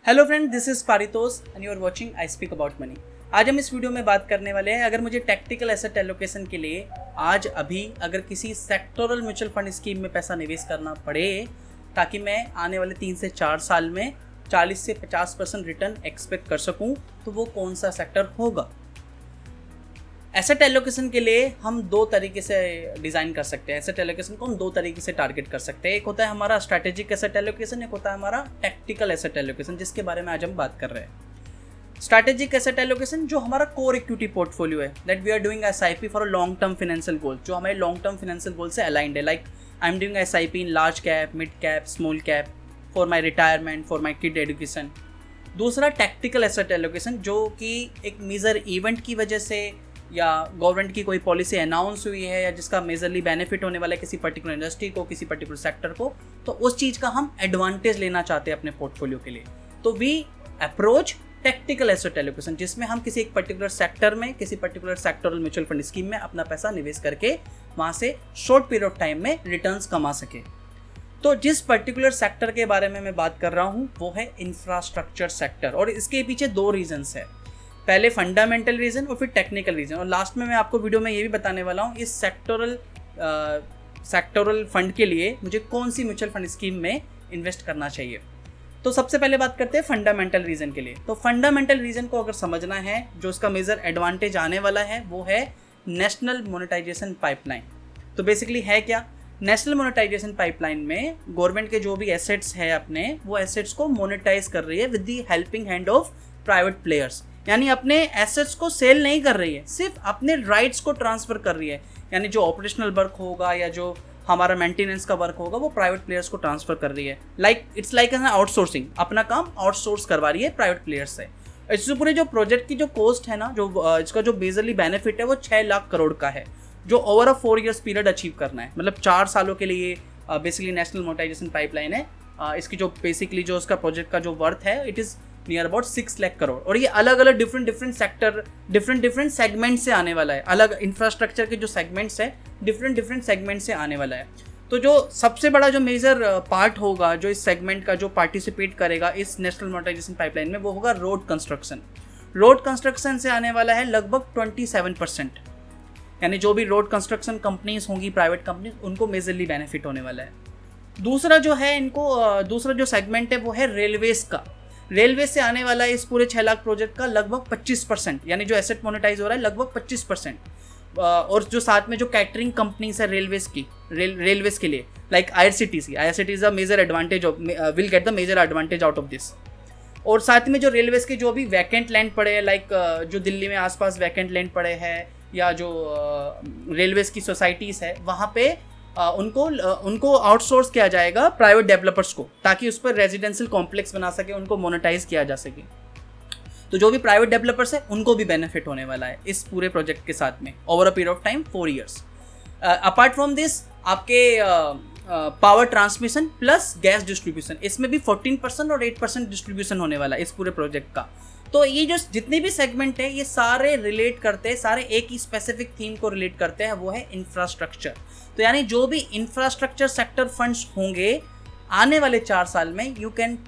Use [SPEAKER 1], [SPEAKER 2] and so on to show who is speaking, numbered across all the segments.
[SPEAKER 1] Hello friend, this is Paritosh and you are watching I speak about money. आज हम इस video में बात करने वाले हैं अगर मुझे टैक्टिकल एसेट एलोकेशन के लिए आज अभी अगर किसी सेक्टोरल म्यूचुअल फंड स्कीम में पैसा निवेश करना पड़े ताकि मैं आने वाले 3 से 4 साल में 40 से 50% रिटर्न एक्सपेक्ट कर सकूं, तो वो कौन सा सेक्टर होगा। एसेट एलोकेशन के लिए हम दो तरीके से डिज़ाइन कर सकते हैं। एसेट एलोकेशन को हम दो तरीके से टारगेट कर सकते हैं। एक होता है हमारा स्ट्रैटेजिक एसेट एलोकेशन, एक होता है हमारा टैक्टिकल एसेट एलोकेशन, जिसके बारे में आज हम बात कर रहे हैं। स्ट्रैटेजिक एसेट एलोकेशन जो हमारा कोर इक्विटी पोर्टफोलियो है, that we are doing SIP for a long term financial goal, जो हमारे लॉन्ग टर्म फाइनेंशियल गोल से अलाइंड है। Like I am doing SIP in large cap, mid cap, small cap, for my retirement, for my kid education. दूसरा tactical asset allocation जो कि एक major event की वजह से या गवर्नमेंट की कोई पॉलिसी अनाउंस हुई है या जिसका मेजरली बेनिफिट होने वाला है किसी पर्टिकुलर इंडस्ट्री को, किसी पर्टिकुलर सेक्टर को, तो उस चीज़ का हम एडवांटेज लेना चाहते हैं अपने पोर्टफोलियो के लिए। तो we approach tactical asset allocation, जिसमें हम किसी एक पर्टिकुलर सेक्टर में, किसी particular sectoral mutual fund scheme में अपना पैसा निवेश करके वहाँ से शॉर्ट पीरियड ऑफ टाइम में रिटर्न्स कमा सके। तो जिस पर्टिकुलर सेक्टर के बारे में मैं बात कर रहा हूँ वो है इंफ्रास्ट्रक्चर सेक्टर, और इसके पीछे दो रीजंस है। पहले फंडामेंटल रीजन और फिर टेक्निकल रीजन, और लास्ट में मैं आपको वीडियो में ये भी बताने वाला हूँ इस सेक्टोरल फंड के लिए मुझे कौन सी म्यूचुअल फंड स्कीम में इन्वेस्ट करना चाहिए। तो सबसे पहले बात करते हैं फंडामेंटल रीजन के लिए। तो फंडामेंटल रीजन को अगर समझना है, जो उसका मेजर एडवांटेज आने वाला है वो है नेशनल मोनेटाइजेशन पाइपलाइन। तो बेसिकली है क्या, नेशनल मोनेटाइजेशन पाइपलाइन में गवर्नमेंट के जो भी एसेट्स है अपने, वो एसेट्स को मोनेटाइज कर रही है with the helping hand of private players. यानी अपने एसेट्स को सेल नहीं कर रही है, सिर्फ अपने राइट्स को ट्रांसफर कर रही है। यानी जो ऑपरेशनल वर्क होगा या जो हमारा मेंटेनेंस का वर्क होगा वो प्राइवेट प्लेयर्स को ट्रांसफर कर रही है। इट्स लाइक एन आउटसोर्सिंग, अपना काम आउटसोर्स करवा रही है प्राइवेट प्लेयर्स से। इससे पूरे जो प्रोजेक्ट की जो कॉस्ट है ना, जो इसका जो बेसिकली बेनिफिट है वो 6 लाख करोड़ का है, जो over a 4 years period achieve करना है। मतलब 4 सालों के लिए बेसिकली नेशनल मोनेटाइजेशन पाइपलाइन है। इसकी जो बेसिकली जो उसका प्रोजेक्ट का जो वर्थ है it is near about 6 lakh crore, और ये अलग अलग डिफरेंट सेक्टर, डिफरेंट सेगमेंट से आने वाला है। अलग इंफ्रास्ट्रक्चर के जो सेगमेंट्स है डिफरेंट सेगमेंट से आने वाला है। तो जो सबसे बड़ा जो मेजर पार्ट होगा जो इस सेगमेंट का जो पार्टिसिपेट करेगा इस नेशनल मोनेटाइजेशन पाइपलाइन में, वो होगा रोड कंस्ट्रक्शन। रोड कंस्ट्रक्शन से आने वाला है लगभग 27%। यानी जो भी रोड कंस्ट्रक्शन कंपनीज होंगी, प्राइवेट कंपनीज, उनको मेजरली बेनिफिट होने वाला है। दूसरा जो है दूसरा जो सेगमेंट है वो है रेलवेज का। रेलवे से आने वाला है इस पूरे 6 लाख प्रोजेक्ट का लगभग 25%, यानी जो एसेट मोनेटाइज हो रहा है लगभग 25%। और जो साथ में जो कैटरिंग कंपनीज है रेलवेज की, रेलवेज के लिए, like IRCTC is a major advantage of, will get the major advantage out of this. और साथ में जो रेलवेज के जो भी वैकेंट लैंड पड़े हैं, लाइक जो दिल्ली में आसपास वैकेंट लैंड पड़े हैं, या जो रेलवेज की सोसाइटीज़ है, वहाँ पे उनको आउटसोर्स किया जाएगा प्राइवेट डेवलपर्स को, ताकि उस पर रेजिडेंशियल कॉम्प्लेक्स बना सके, उनको मोनेटाइज किया जा सके। तो जो भी प्राइवेट डेवलपर्स है उनको भी बेनिफिट होने वाला है इस पूरे प्रोजेक्ट के साथ में over a period of time 4 years. Apart from this आपके power transmission plus gas distribution, इसमें भी 14% और 8% डिस्ट्रीब्यूशन होने वाला है इस पूरे प्रोजेक्ट का। तो ये जो जितने भी सेगमेंट है ये सारे रिलेट करते हैं, सारे एक ही स्पेसिफिक थीम को रिलेट करते हैं, वो है इंफ्रास्ट्रक्चर। तो यानी जो भी इंफ्रास्ट्रक्चर सेक्टर फंड्स होंगे आने वाले 4 साल में, यू कैन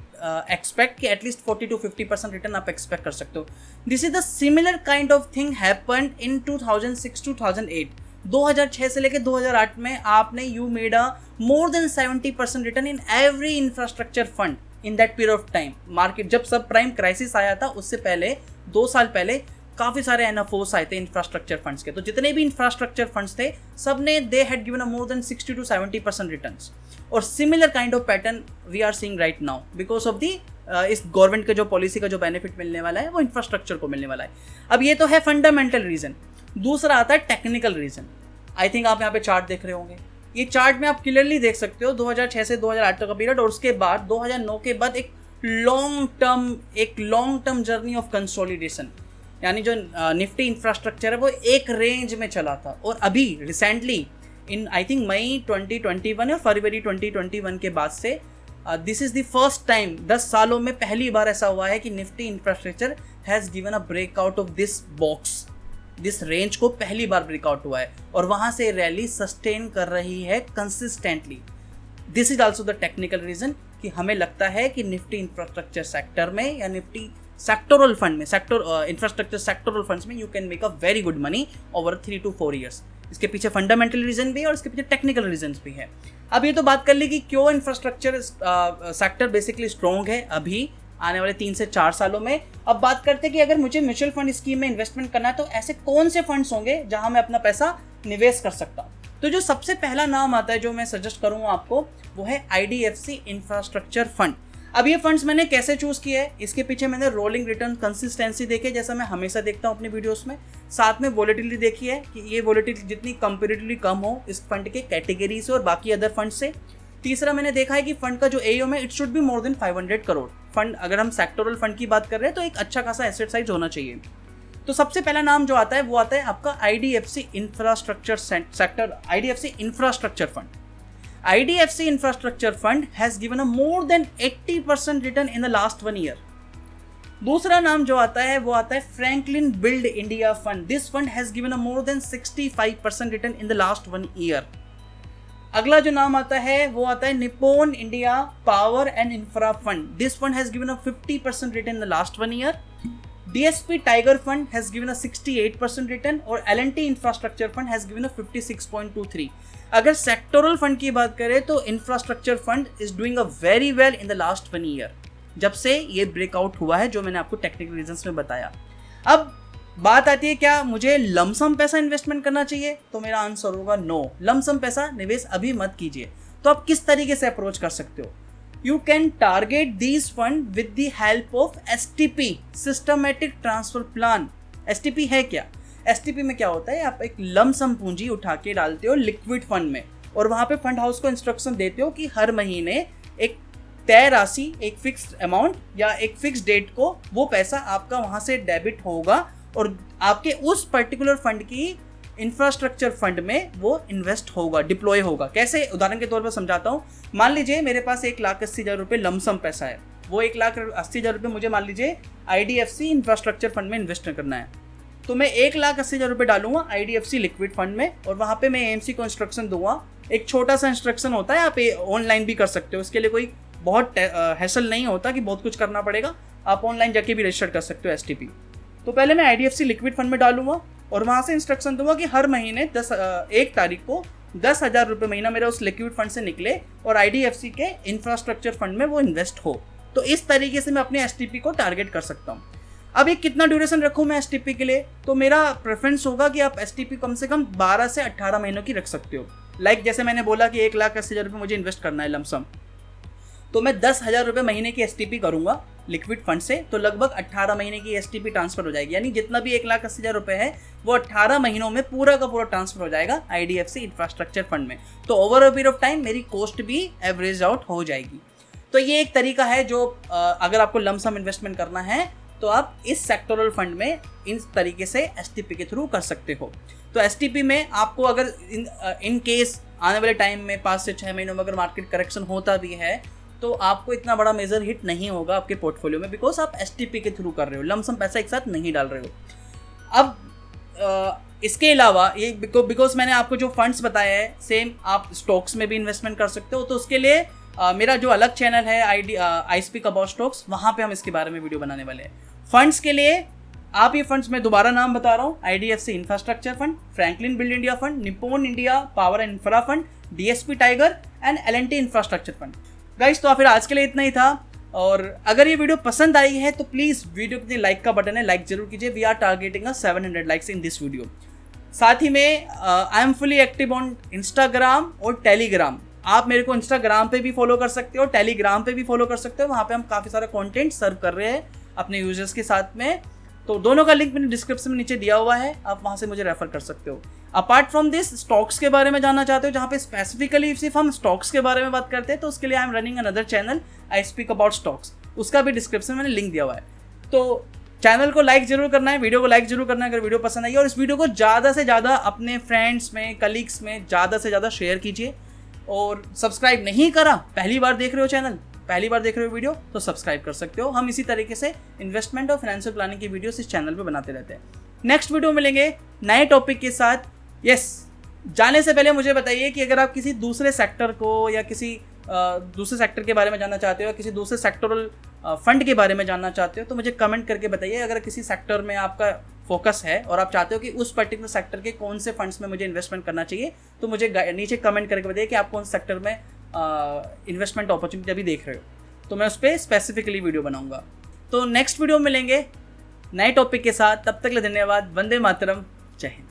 [SPEAKER 1] एक्सपेक्ट कि एटलीस्ट 40 to 50% रिटर्न आप एक्सपेक्ट कर सकते हो। This is the similar kind of thing happened in 2006 to 2008। 2006 से लेकर 2008 में आपने you made a more then 70% return in every infrastructure fund in that period of time. Market जब सब प्राइम क्राइसिस आया था उससे पहले 2 साल पहले काफ़ी सारे NFOs आए थे इंफ्रास्ट्रक्चर फंड्स के। तो जितने भी इंफ्रास्ट्रक्चर फंड्स थे सब ने they had given a more than 60 to 70% returns. और similar kind of pattern we are seeing right now because of the इस गवर्नमेंट के जो पॉलिसी का जो बेनिफिट मिलने वाला है वो इंफ्रास्ट्रक्चर को मिलने वाला है। अब ये तो है फंडामेंटल रीजन। दूसरा आता है टेक्निकल रीजन। आई थिंक आप यहाँ पे चार्ट देख रहे होंगे। ये चार्ट में आप क्लियरली देख सकते हो 2006 से 2008 तक का पीरियड, और उसके बाद 2009 के बाद एक long term journey of consolidation. यानी जो निफ्टी इंफ्रास्ट्रक्चर है वो एक रेंज में चला था, और अभी रिसेंटली इन आई थिंक मई 2021 या फरवरी 2021 के बाद से this is the first time, 10 सालों में पहली बार ऐसा हुआ है कि Nifty infrastructure has given a breakout of this box, this range को पहली बार ब्रेकआउट हुआ है, और वहाँ से रैली सस्टेन कर रही है consistently. This is also the technical reason. कि हमें लगता है कि निफ्टी इंफ्रास्ट्रक्चर सेक्टर में या निफ्टी सेक्टोरल फंड में, इंफ्रास्ट्रक्चर सेक्टोरल फंड्स में you can make a very good money over 3 to 4 years। इसके पीछे फंडामेंटल रीजन भी है और इसके पीछे टेक्निकल रीजन भी है। अब ये तो बात कर ली कि क्यों इंफ्रास्ट्रक्चर सेक्टर बेसिकली स्ट्रॉन्ग है अभी आने वाले 3 से 4 सालों में। अब बात करते हैं कि अगर मुझे म्यूचुअल फंड स्कीम में इन्वेस्टमेंट करना है तो ऐसे कौन से फंड्स होंगे जहां मैं अपना पैसा निवेश कर सकता हूँ। तो जो सबसे पहला नाम आता है जो मैं सजेस्ट करूंगा आपको वो है IDFC इंफ्रास्ट्रक्चर फंड। अब ये फंड्स मैंने कैसे चूज किया है, इसके पीछे मैंने रोलिंग रिटर्न कंसिस्टेंसी देखे जैसा मैं हमेशा देखता हूँ अपनी वीडियोस में, साथ में वोलेटिलिटी देखी है कि ये वोलेटिलिटी जितनी कंपेरेटिवली कम हो इस फंड के कैटेगरी से और बाकी अदर फंड से। तीसरा मैंने देखा है कि फंड का जो AUM है it should be more than 500 crore. Fund अगर हम सेक्टोरल फंड की बात कर रहे हैं तो एक अच्छा खासा एसेट साइज होना चाहिए। तो सबसे पहला नाम जो आता है वो आता है आपका IDFC infrastructure sector, IDFC infrastructure fund. IDFC infrastructure fund has given a more than 80% return in the last 1 year। दूसरा नाम जो आता है वो आता है Franklin build India fund. This fund has given a more then 65% return in the last 1 year। अगला जो नाम आता है वो आता है Nippon India power and infra fund. This fund has given a 50% return in the last 1 year। DSP tiger fund has given a 68% return और L&T infrastructure fund has given a 56.23। अगर सेक्टोरल फंड की बात करें तो infrastructure fund is doing a very well in the last 1 year जब से ये breakout हुआ है, जो मैंने आपको टेक्निकल रीजंस में बताया। अब बात आती है क्या मुझे लमसम पैसा इन्वेस्टमेंट करना चाहिए, तो मेरा आंसर होगा नो, लमसम पैसा निवेश अभी मत कीजिए। तो आप किस तरीके से अप्रोच कर सकते हो, you can target these fund with the help of STP, systematic transfer plan. STP है क्या, STP में क्या होता है, आप एक लमसम पूंजी उठा के डालते हो लिक्विड फंड में और वहां पे फंड हाउस को इंस्ट्रक्शन देते हो कि हर महीने एक तय राशि, एक फिक्स्ड अमाउंट या एक फिक्स डेट को वो पैसा आपका वहां से डेबिट होगा और आपके उस पर्टिकुलर फंड की इंफ्रास्ट्रक्चर फंड में वो इन्वेस्ट होगा, डिप्लॉय होगा। कैसे, उदाहरण के तौर पर समझाता हूँ। मान लीजिए मेरे पास 1,80,000 रुपये लमसम पैसा है, वो 1,80,000 रुपये मुझे मान लीजिए IDFC इंफ्रास्ट्रक्चर फंड में इन्वेस्ट करना है, तो मैं 1,80,000 रुपये डालूंगा IDFC लिक्विड फंड में और वहाँ पे मैं AMC को इंस्ट्रक्शन दूंगा। एक छोटा सा इंस्ट्रक्शन होता है, आप ऑनलाइन भी कर सकते हो, इसके लिए कोई बहुत हैसल नहीं होता कि बहुत कुछ करना पड़ेगा, आप ऑनलाइन जाके भी रजिस्टर कर सकते हो STP। तो पहले मैं IDFC लिक्विड फंड में डालूंगा और वहाँ से इंस्ट्रक्शन दूंगा कि हर महीने 1 तारीख को 10,000 रुपये महीना मेरा उस लिक्विड फंड से निकले और IDFC के इंफ्रास्ट्रक्चर फंड में वो इन्वेस्ट हो। तो इस तरीके से मैं अपने STP को टारगेट कर सकता हूँ। अब ये कितना ड्यूरेशन रखूँ मैं STP के लिए, तो मेरा प्रेफरेंस होगा कि आप STP कम से कम 12 से 18 महीनों की रख सकते हो। लाइक जैसे मैंने बोला कि 1,80,000 रुपये मुझे इन्वेस्ट करना है लमसम, तो मैं 10,000 रुपये महीने की STP करूंगा लिक्विड फंड से, तो लगभग 18 महीने की STP ट्रांसफर हो जाएगी। यानी जितना भी 1,80,000 रुपये है वो 18 महीनों में पूरा का पूरा ट्रांसफर हो जाएगा IDFC इंफ्रास्ट्रक्चर फंड में। तो over a period of time मेरी कॉस्ट भी एवरेज आउट हो जाएगी। तो ये एक तरीका है जो अगर आपको लमसम इन्वेस्टमेंट करना है तो आप इस सेक्टोरल फंड में इस तरीके से STP के थ्रू कर सकते हो। तो STP में आपको अगर इन केस आने वाले टाइम में 5 से 6 महीनों में अगर मार्केट करेक्शन होता भी है तो आपको इतना बड़ा मेजर हिट नहीं होगा आपके पोर्टफोलियो में, बिकॉज आप STP के थ्रू कर रहे हो, लमसम पैसा एक साथ नहीं डाल रहे हो। अब इसके अलावा ये बिकॉज मैंने आपको जो फंड्स बताया है सेम आप स्टॉक्स में भी इन्वेस्टमेंट कर सकते हो। तो उसके लिए मेरा जो अलग चैनल है आई स्पीक अबाउट स्टॉक्स, वहाँ पे हम इसके बारे में वीडियो बनाने वाले हैं। फंड्स के लिए आप ये फंड्स मैं दोबारा नाम बता रहा हूँ, IDFC infrastructure fund, Franklin build India fund, Nippon India power and infra fund, DSP tiger and L&T infrastructure fund. Guys तो फिर आज के लिए इतना ही था, और अगर ये वीडियो पसंद आई है तो प्लीज़ वीडियो के लाइक का बटन है, लाइक जरूर कीजिए। We are targeting 700 likes in this video. साथ ही में I am fully active on Instagram और टेलीग्राम। आप मेरे को इंस्टाग्राम पे भी फॉलो कर सकते हो, टेलीग्राम पे भी फॉलो कर सकते हो। वहाँ पे हम काफ़ी सारा कंटेंट सर्व कर रहे हैं अपने यूजर्स के साथ में, तो दोनों का लिंक मैंने डिस्क्रिप्शन में नीचे दिया हुआ है, आप वहाँ से मुझे रेफर कर सकते हो। अपार्ट फ्रॉम दिस, स्टॉक्स के बारे में जानना चाहते हो जहाँ पे स्पेसिफिकली सिर्फ हम स्टॉक्स के बारे में बात करते हैं, तो उसके लिए I am running another channel I speak about stocks, उसका भी डिस्क्रिप्शन में मैंने लिंक दिया हुआ है। तो चैनल को लाइक जरूर करना है, वीडियो को लाइक जरूर करना है अगर वीडियो पसंद आई, और इस वीडियो को ज़्यादा से ज़्यादा अपने फ्रेंड्स में, कलीग्स में ज़्यादा से ज़्यादा शेयर कीजिए। और सब्सक्राइब नहीं करा, पहली बार देख रहे हो चैनल, पहली बार देख रहे हो वीडियो, तो सब्सक्राइब कर सकते हो। हम इसी तरीके से इन्वेस्टमेंट और फाइनेंशियल प्लानिंग की वीडियोस इस चैनल पे बनाते रहते हैं। नेक्स्ट वीडियो मिलेंगे नए टॉपिक के साथ। जाने से पहले मुझे बताइए कि अगर आप किसी दूसरे सेक्टर को या किसी दूसरे सेक्टर के बारे में जानना चाहते हो या किसी दूसरे सेक्टरल फंड के बारे में जानना चाहते हो तो मुझे कमेंट करके बताइए। अगर किसी सेक्टर में आपका फोकस है और आप चाहते हो कि उस पर्टिकुलर सेक्टर के कौन से फंड्स में मुझे इन्वेस्टमेंट करना चाहिए तो मुझे नीचे कमेंट करके बताइए कि आप कौन से सेक्टर में इन्वेस्टमेंट अपॉर्चुनिटी अभी देख रहे हो, तो मैं उस पर स्पेसिफिकली वीडियो बनाऊंगा। तो नेक्स्ट वीडियो में मिलेंगे नए टॉपिक के साथ, तब तक के लिए धन्यवाद। वंदे मातरम, जय हिंद।